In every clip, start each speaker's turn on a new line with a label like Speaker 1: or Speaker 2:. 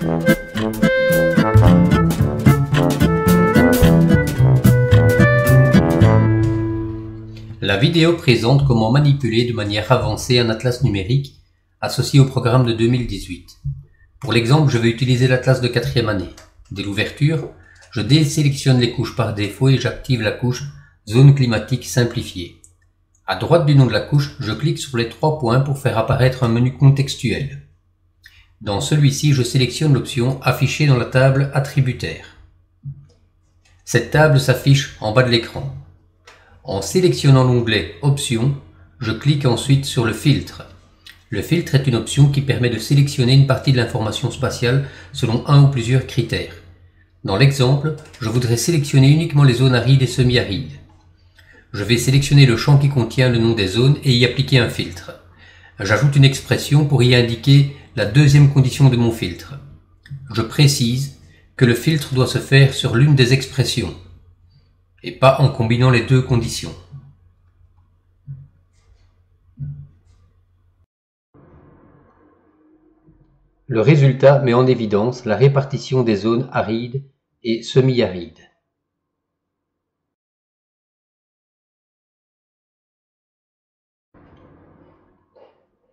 Speaker 1: La vidéo présente comment manipuler de manière avancée un atlas numérique associé au programme de 2018. Pour l'exemple, je vais utiliser l'atlas de 4e année. Dès l'ouverture, je désélectionne les couches par défaut et j'active la couche Zone climatique simplifiée. À droite du nom de la couche, je clique sur les 3 points pour faire apparaître un menu contextuel. Dans celui-ci, je sélectionne l'option Afficher dans la table attributaire. Cette table s'affiche en bas de l'écran. En sélectionnant l'onglet Options, je clique ensuite sur le filtre. Le filtre est une option qui permet de sélectionner une partie de l'information spatiale selon un ou plusieurs critères. Dans l'exemple, je voudrais sélectionner uniquement les zones arides et semi-arides. Je vais sélectionner le champ qui contient le nom des zones et y appliquer un filtre. J'ajoute une expression pour y indiquer la deuxième condition de mon filtre. Je précise que le filtre doit se faire sur l'une des expressions et pas en combinant les deux conditions. Le résultat met en évidence la répartition des zones arides et semi-arides.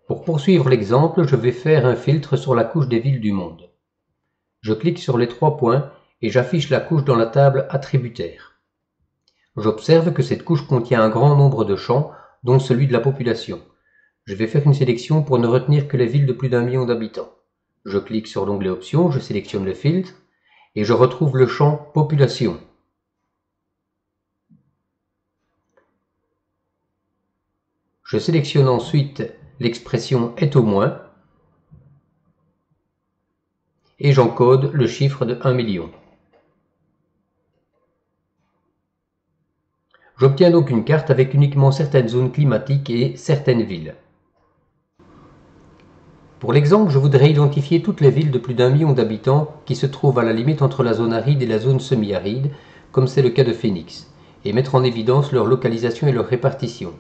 Speaker 1: Pour poursuivre l'exemple, je vais faire un filtre sur la couche des villes du monde. Je clique sur les 3 points et j'affiche la couche dans la table attributaire. J'observe que cette couche contient un grand nombre de champs, dont celui de la population. Je vais faire une sélection pour ne retenir que les villes de plus d'1 million d'habitants. Je clique sur l'onglet Options, je sélectionne le filtre et je retrouve le champ Population. Je sélectionne ensuite l'expression est au moins et j'encode le chiffre de 1 million. J'obtiens donc une carte avec uniquement certaines zones climatiques et certaines villes. Pour l'exemple, je voudrais identifier toutes les villes de plus d'1 million d'habitants qui se trouvent à la limite entre la zone aride et la zone semi-aride, comme c'est le cas de Phoenix, et mettre en évidence leur localisation et leur répartition.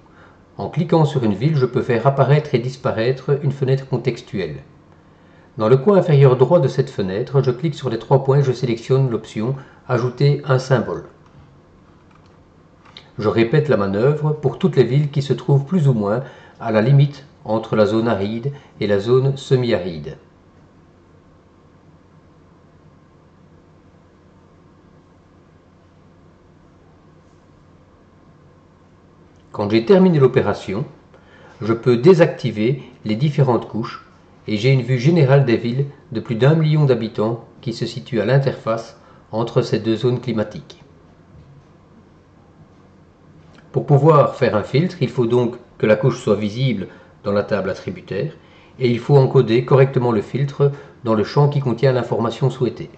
Speaker 1: En cliquant sur une ville, je peux faire apparaître et disparaître une fenêtre contextuelle. Dans le coin inférieur droit de cette fenêtre, je clique sur les 3 points et je sélectionne l'option « Ajouter un symbole ». Je répète la manœuvre pour toutes les villes qui se trouvent plus ou moins à la limite entre la zone aride et la zone semi-aride. Quand j'ai terminé l'opération, je peux désactiver les différentes couches et j'ai une vue générale des villes de plus d'1 million d'habitants qui se situent à l'interface entre ces deux zones climatiques. Pour pouvoir faire un filtre, il faut donc que la couche soit visible dans la table attributaire et il faut encoder correctement le filtre dans le champ qui contient l'information souhaitée.